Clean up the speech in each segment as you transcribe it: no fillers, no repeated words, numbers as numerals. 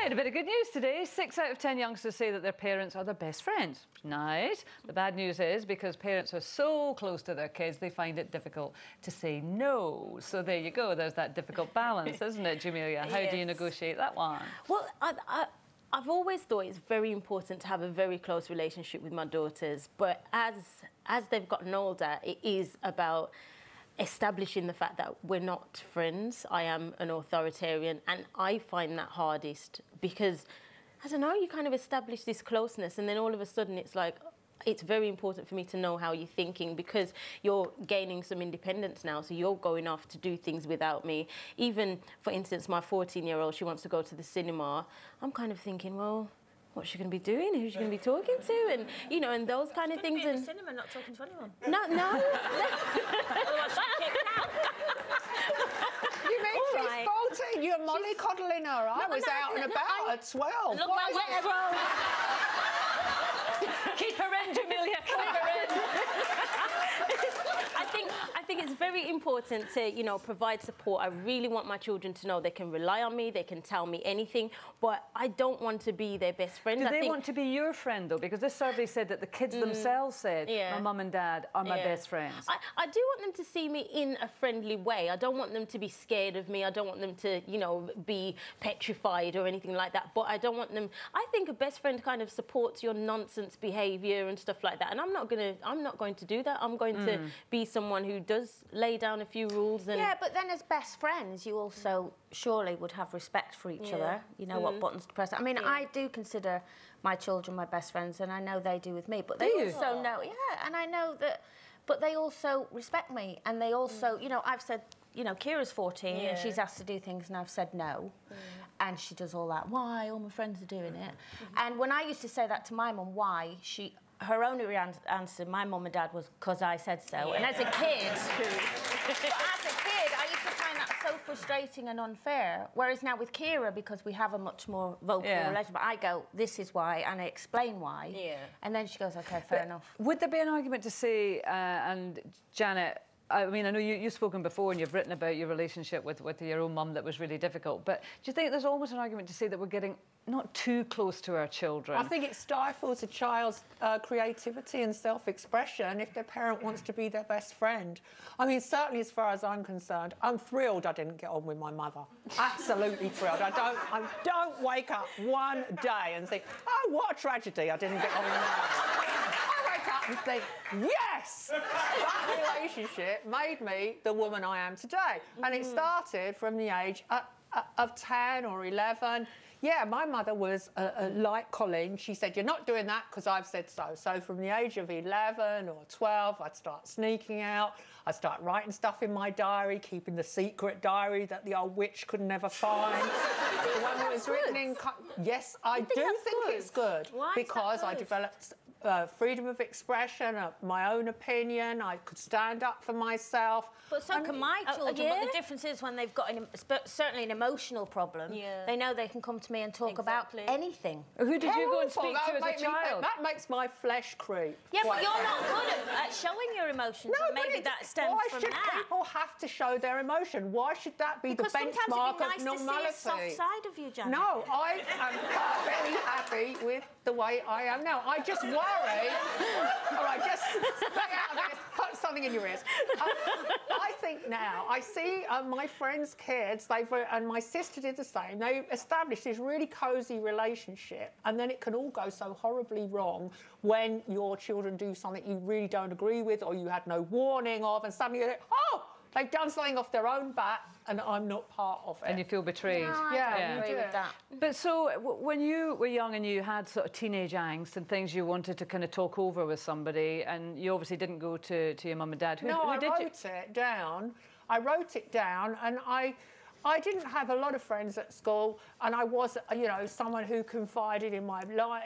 Right, a bit of good news today. 6 out of 10 youngsters say that their parents are their best friends. Nice. The bad news is because parents are so close to their kids, they find it difficult to say no. So there you go. There's that difficult balance, isn't it, Jamelia? How do you negotiate that one? Well, I've always thought it's very important to have a very close relationship with my daughters. But as they've gotten older, it is about establishing the fact that we're not friends. I am an authoritarian, and I find that hardest because, I don't know, you kind of establish this closeness and then all of a sudden it's like, it's very important for me to know how you're thinking because you're gaining some independence now, so you're going off to do things without me. Even, for instance, my 14-year-old, she wants to go to the cinema. I'm kind of thinking, well, what's she going to be doing? Who's she going to be talking to? And, you know, and those kind of things. Be in the cinema, not talking to anyone. No. Otherwise she'll kick out. You mean she's 14? You're mollycoddling her. I was out and about at 12. Look my way. Keep her in, Jamelia, keep her in. I think it's very important to, you know, provide support. I really want my children to know they can rely on me, they can tell me anything, but I don't want to be their best friend. Do they want to be your friend, though? Because this survey said that the kids themselves said, my mum and dad are my best friends. I do want them to see me in a friendly way. I don't want them to be scared of me. I don't want them to, you know, be petrified or anything like that, but I don't want them... I think a best friend kind of supports your nonsense behaviour and stuff like that, and I'm not going to do that. I'm going to be someone who does lay down a few rules. And yeah, but then as best friends, you also surely would have respect for each other. You know what buttons to press. I mean, I do consider my children my best friends, and I know they do with me. But they also know, and I know that. But they also respect me, and they also, you know, I've said, you know, Kira's 14 and she's asked to do things, and I've said no, and she does all that. Why? All my friends are doing it. And when I used to say that to my mum, why her only answer, my mum and dad, was because I said so. And as a kid, I used to find that so frustrating and unfair. Whereas now with Kira, because we have a much more vocal relationship, I go, this is why, and I explain why. And then she goes, OK, fair enough. Would there be an argument to say, and Janet, I mean, I know you've spoken before and you've written about your relationship with your own mum that was really difficult, but do you think there's almost an argument to say that we're getting not too close to our children? I think it stifles a child's creativity and self-expression if their parent wants to be their best friend. I mean, certainly as far as I'm concerned, I'm thrilled I didn't get on with my mother. Absolutely thrilled. I don't wake up one day and think, oh, what a tragedy I didn't get on with my mother. And think, yes! That relationship made me the woman I am today. And it started from the age of 10 or 11. Yeah, my mother was like Colin. She said, you're not doing that because I've said so. So from the age of 11 or 12, I'd start sneaking out. I'd start writing stuff in my diary, keeping the secret diary that the old witch could never find. The one that was written in... Yes, I do think it's good. Why because I developed... freedom of expression, my own opinion. I could stand up for myself. But so can my children. But the difference is when they've got certainly an emotional problem, they know they can come to me and talk about anything. Who did you go and speak to as a child? That makes my flesh creep. Yeah, but you're not good at showing your emotions. No, and maybe that stems from that. Why should people have to show their emotion? Why should that be the benchmark of normality? To see a soft side of you, Janet. No, I am perfectly happy with the way I am now. I just worry. All right, just stay out of this. Put something in your ears. I think now, I see my friends' kids, and my sister did the same. They established this really cosy relationship, and then it can all go so horribly wrong when your children do something you really don't agree with or you had no warning of, and suddenly you're like, oh, they've done something off their own bat, and I'm not part of it. And you feel betrayed. No, I don't agree with that. But so, when you were young and you had sort of teenage angst and things you wanted to kind of talk over with somebody, and you obviously didn't go to your mum and dad. Who did you? It down. I wrote it down, and I didn't have a lot of friends at school, and I was, you know, someone who confided in my life,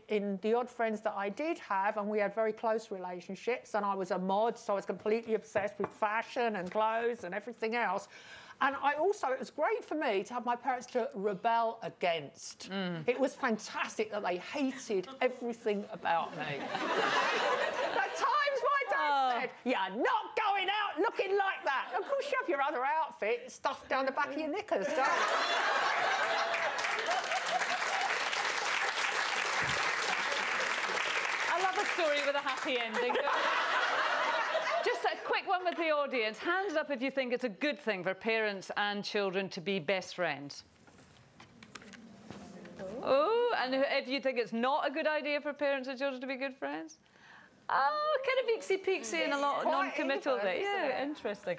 in the odd friends that I did have, and we had very close relationships, and I was a mod, so I was completely obsessed with fashion and clothes and everything else. And it was great for me to have my parents to rebel against. It was fantastic that they hated everything about me. At times my dad said, you're not going out looking like that. Of course you have your other outfit stuffed down the back of your knickers, don't you? story with a happy ending. Just a quick one with the audience. Hands up if you think it's a good thing for parents and children to be best friends. Oh, and if you think it's not a good idea for parents and children to be good friends? Oh, kind of peaksy-peaksy and a lot of non-committal there. Yeah, interesting.